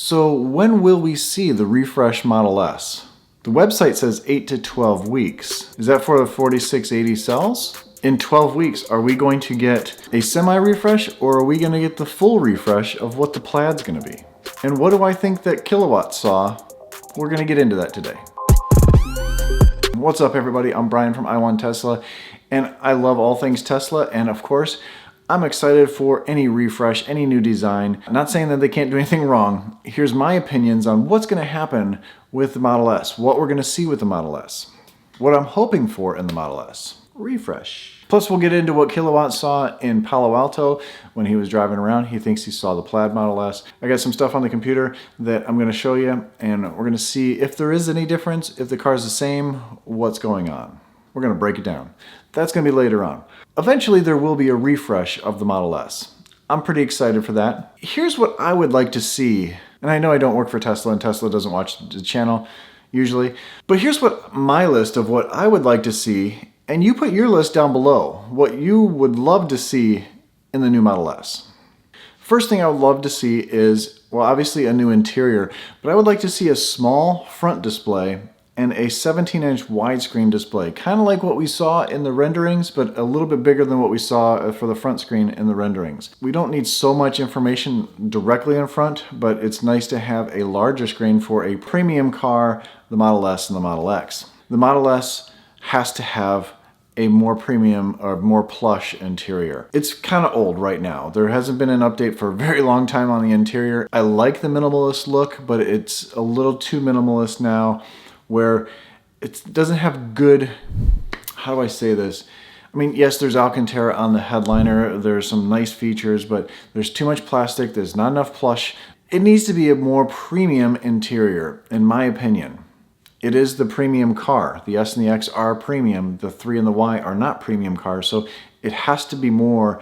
So when will we see the refresh Model S? The website says 8 to 12 weeks. Is that for the 4680 cells? In 12 weeks, are we going to get a semi-refresh or are we going to get the full refresh of what the Plaid's going to be? And what do I think that Killowatts saw? We're going to get into that today. What's up everybody, I'm Brian from I Want Tesla, and I love all things Tesla, and of course, I'm excited for any refresh, any new design. I'm not saying that they can't do anything wrong. Here's my opinions on what's going to happen with the Model S, what we're going to see with the Model S, what I'm hoping for in the Model S. Refresh. Plus we'll get into what Killowatts saw in Palo Alto when he was driving around. He thinks he saw the Plaid Model S. I got some stuff on the computer that I'm going to show you, and we're going to see if there is any difference, if the car's the same, what's going on. We're going to break it down. That's going to be later on. Eventually there will be a refresh of the Model S. I'm pretty excited for that. Here's what I would like to see, and I know I don't work for Tesla and Tesla doesn't watch the channel usually, but here's what my list of what I would like to see, and you put your list down below, what you would love to see in the new Model S. First thing I would love to see is, well, obviously a new interior, but I would like to see a small front display and a 17-inch widescreen display, kind of like what we saw in the renderings, but a little bit bigger than what we saw for the front screen in the renderings. We don't need so much information directly in front, but it's nice to have a larger screen for a premium car, the Model S and the Model X. The Model S has to have a more premium or more plush interior. It's kind of old right now. There hasn't been an update for a very long time on the interior. I like the minimalist look, but it's a little too minimalist now, where it doesn't have good, how do I say this? I mean, yes, there's Alcantara on the headliner, there's some nice features, but there's too much plastic, there's not enough plush. It needs to be a more premium interior, in my opinion. It is the premium car. The S and the X are premium, the 3 and the Y are not premium cars, so it has to be more.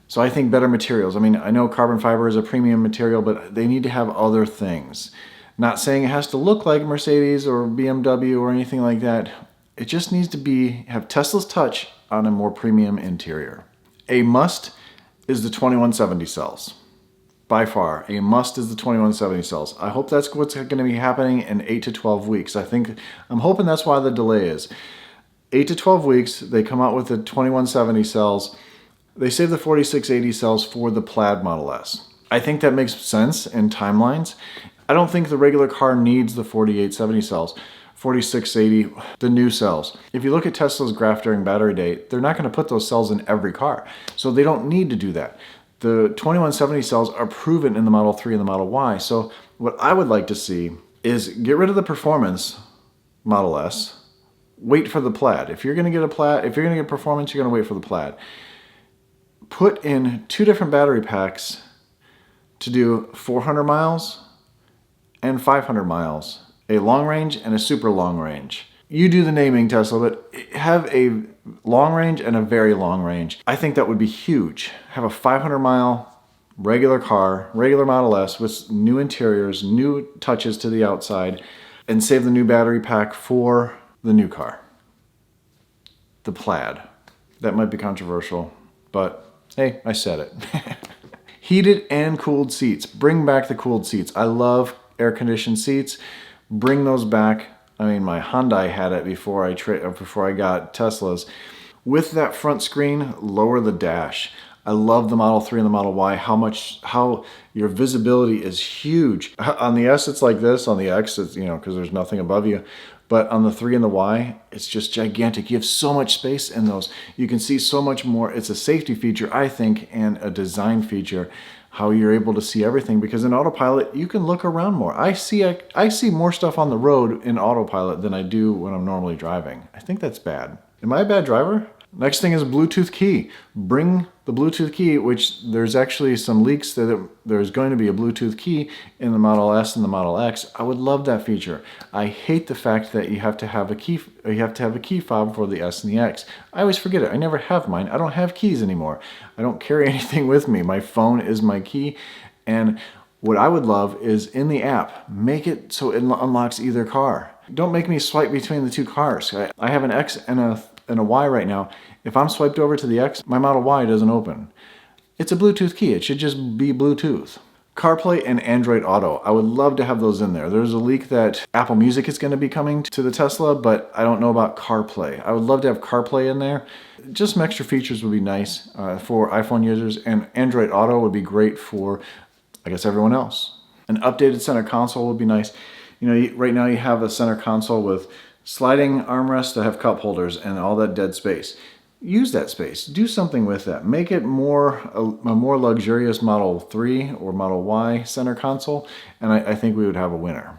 So I think better materials. I mean, I know carbon fiber is a premium material, but they need to have other things. Not saying it has to look like Mercedes or BMW or anything like that. It just needs to have Tesla's touch on a more premium interior. A must is the 2170 cells. By far, a must is the 2170 cells. I hope that's what's going to be happening in 8 to 12 weeks. I'm hoping that's why the delay is. 8 to 12 weeks, they come out with the 2170 cells. They save the 4680 cells for the Plaid Model S. I think that makes sense in timelines. I don't think the regular car needs the 4870 cells, 4680, the new cells. If you look at Tesla's graph during battery day, they're not going to put those cells in every car. So they don't need to do that. The 2170 cells are proven in the Model 3 and the Model Y. So what I would like to see is get rid of the performance Model S, wait for the Plaid. If you're going to get a Plaid, if you're going to get performance, you're going to wait for the Plaid. Put in 2 different battery packs to do 400 miles and 500 miles, a long range and a super long range. You do the naming, Tesla, but have a long range and a very long range. I think that would be huge. Have a 500 mile regular car, regular Model S with new interiors, new touches to the outside, and save the new battery pack for the new car. The Plaid. That might be controversial, but hey, I said it. Heated and cooled seats. Bring back the cooled seats. I love air-conditioned seats. Bring those back. I mean, my Hyundai had it before I got Tesla's. With that front screen, lower the dash. I love the Model 3 and the Model Y, how your visibility is huge. On the S, it's like this. On the X, it's, because there's nothing above you. But on the 3 and the Y, it's just gigantic. You have so much space in those. You can see so much more. It's a safety feature, I think, and a design feature, how you're able to see everything, because in autopilot you can look around more. I see more stuff on the road in autopilot than I do when I'm normally driving. I think that's bad. Am I a bad driver? Next thing is Bluetooth key. Bring the Bluetooth key, which there's actually some leaks that there's going to be a Bluetooth key in the Model S and the Model X. I would love that feature. I hate the fact that you have to have a key fob for the S and the X. I always forget it. I never have mine. I don't have keys anymore. I don't carry anything with me. My phone is my key, and what I would love is in the app, make it so it unlocks either car. Don't make me swipe between the two cars. I have an X and a Y right now. If I'm swiped over to the X, my Model Y doesn't open. It's a Bluetooth key. It should just be Bluetooth. CarPlay and Android Auto. I would love to have those in there. There's a leak that Apple Music is going to be coming to the Tesla, but I don't know about CarPlay. I would love to have CarPlay in there. Just some extra features would be nice for iPhone users, and Android Auto would be great for, I guess, everyone else. An updated center console would be nice. You know, right now you have a center console with sliding armrests that have cup holders and all that dead space. Use that space. Do something with that. Make it a more luxurious Model 3 or Model Y center console, and I think we would have a winner.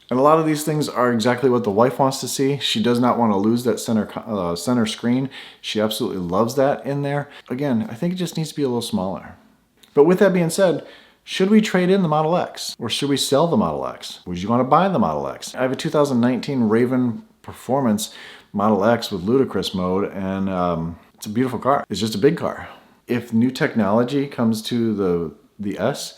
And a lot of these things are exactly what the wife wants to see. She does not want to lose that center screen. She absolutely loves that in there. Again, I think it just needs to be a little smaller. But with that being said, should we trade in the Model X or should we sell the Model X? Would you want to buy the Model X? I have a 2019 Raven Performance Model X with ludicrous mode, and it's a beautiful car. It's just a big car. If new technology comes to the S,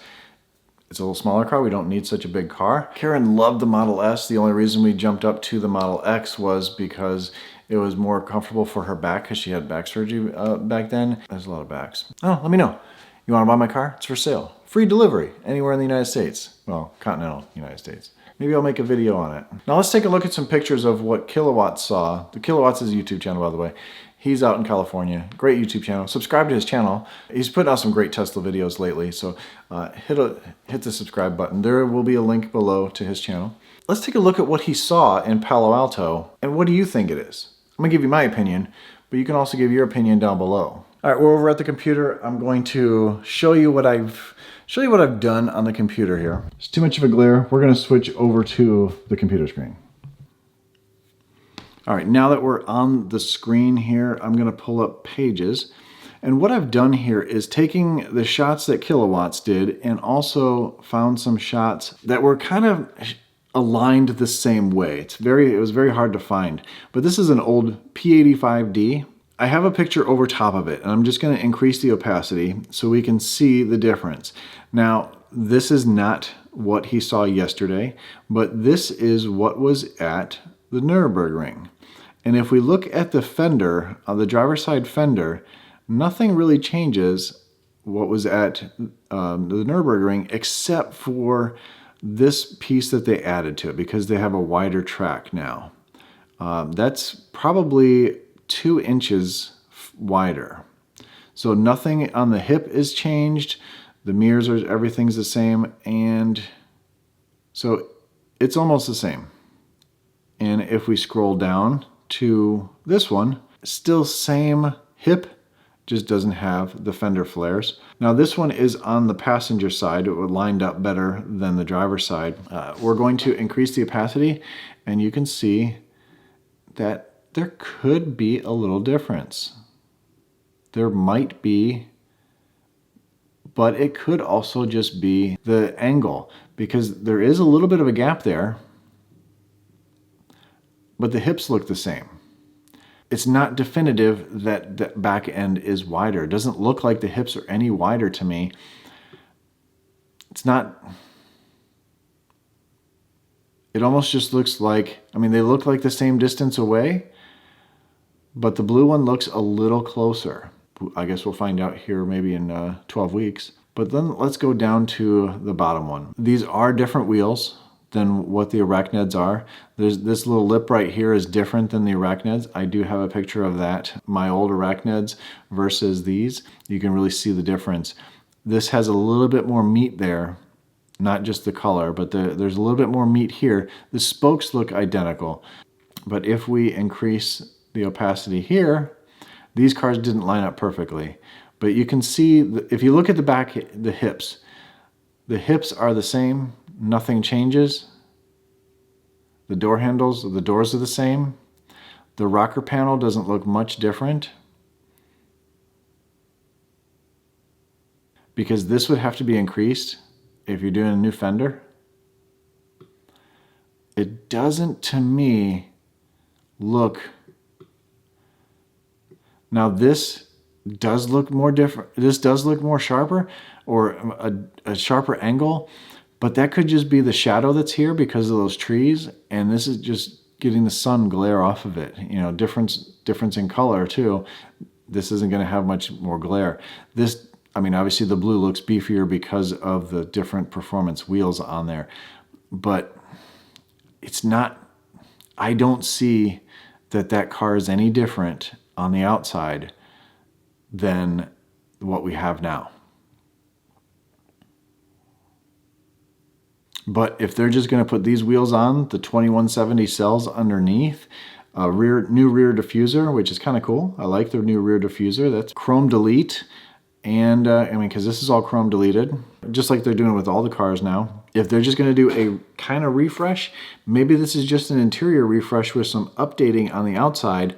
it's a little smaller car. We don't need such a big car. Karen loved the Model S. The only reason we jumped up to the Model X was because it was more comfortable for her back because she had back surgery back then. There's a lot of backs. Oh, let me know. You want to buy my car? It's for sale. Free delivery anywhere in the United States. Well, continental United States. Maybe I'll make a video on it. Now let's take a look at some pictures of what Killowatts saw. The Killowatts is a YouTube channel, by the way. He's out in California. Great YouTube channel. Subscribe to his channel. He's putting out some great Tesla videos lately, so hit the subscribe button. There will be a link below to his channel. Let's take a look at what he saw in Palo Alto, and what do you think it is? I'm gonna give you my opinion, but you can also give your opinion down below. All right, we're over at the computer. I'm going to show you what I've done on the computer here. It's too much of a glare. We're gonna switch over to the computer screen. All right, now that we're on the screen here, I'm gonna pull up Pages. And what I've done here is taking the shots that Killowatts did and also found some shots that were kind of aligned the same way. It was very hard to find. But this is an old P85D. I have a picture over top of it, and I'm just gonna increase the opacity so we can see the difference. Now, this is not what he saw yesterday, but this is what was at the Nürburgring. And if we look at the fender, the driver's side fender, nothing really changes what was at the Nürburgring except for this piece that they added to it because they have a wider track now. That's probably 2 inches wider. So nothing on the hip is changed. The mirrors everything's the same. And so it's almost the same. And if we scroll down to this one, still same hip, just doesn't have the fender flares. Now this one is on the passenger side. It would lined up better than the driver's side. We're going to increase the opacity, and you can see that there could be a little difference. There might be, but it could also just be the angle, because there is a little bit of a gap there, but the hips look the same. It's not definitive that the back end is wider. It doesn't look like the hips are any wider to me. It's not, it almost just looks like, I mean, they look like the same distance away, but the blue one looks a little closer. I guess we'll find out here maybe in 12 weeks. But then let's go down to the bottom one. These are different wheels than what the Arachneds are. There's this little lip right here is different than the Arachneds. I do have a picture of that, my old Arachneds versus these. You can really see the difference. This has a little bit more meat there, not just the color, but there's a little bit more meat here. The spokes look identical, but if we increase the opacity here, these cars didn't line up perfectly. But you can see, if you look at the back, the hips are the same. Nothing changes. The door handles, the doors are the same. The rocker panel doesn't look much different, because this would have to be increased if you're doing a new fender. It doesn't, to me, look. Now this does look more different. This does look more sharper, or a sharper angle. But that could just be the shadow that's here because of those trees, and this is just getting the sun glare off of it. You know, difference in color too. This isn't going to have much more glare. This, I mean, obviously the blue looks beefier because of the different performance wheels on there, but it's not, I don't see that car is any different on the outside than what we have now. But if they're just going to put these wheels on, the 2170 cells underneath, a new rear diffuser, which is kind of cool. I like the new rear diffuser. That's chrome delete. And I mean, because this is all chrome deleted, just like they're doing with all the cars now. If they're just going to do a kind of refresh, maybe this is just an interior refresh with some updating on the outside.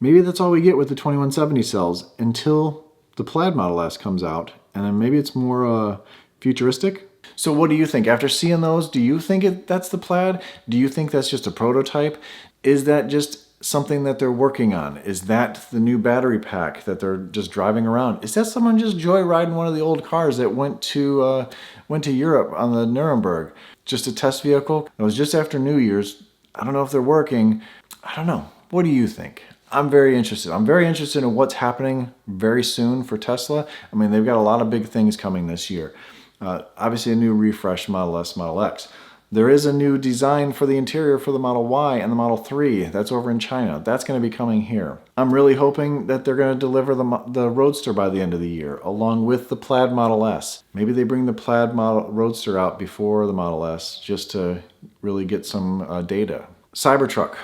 Maybe that's all we get with the 2170 cells until the Plaid Model S comes out. And then maybe it's more futuristic. So what do you think? After seeing those, do you think that's the Plaid? Do you think that's just a prototype? Is that just something that they're working on? Is that the new battery pack that they're just driving around? Is that someone just joyriding one of the old cars that went to Europe on the Nuremberg? Just a test vehicle? It was just after New Year's. I don't know if they're working. I don't know. What do you think? I'm very interested. I'm very interested in what's happening very soon for Tesla. I mean, they've got a lot of big things coming this year. Obviously a new refresh Model S, Model X. There is a new design for the interior for the Model Y and the Model 3. That's over in China. That's going to be coming here. I'm really hoping that they're going to deliver the Roadster by the end of the year, along with the Plaid Model S. Maybe they bring the Plaid Roadster out before the Model S, just to really get some data. Cybertruck.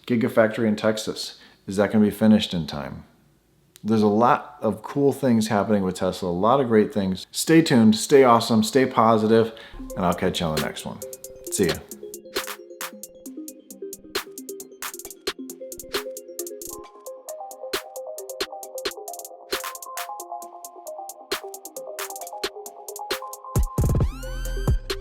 Gigafactory in Texas. Is that going to be finished in time? There's a lot of cool things happening with Tesla, a lot of great things. Stay tuned, stay awesome, stay positive, and I'll catch you on the next one. See ya.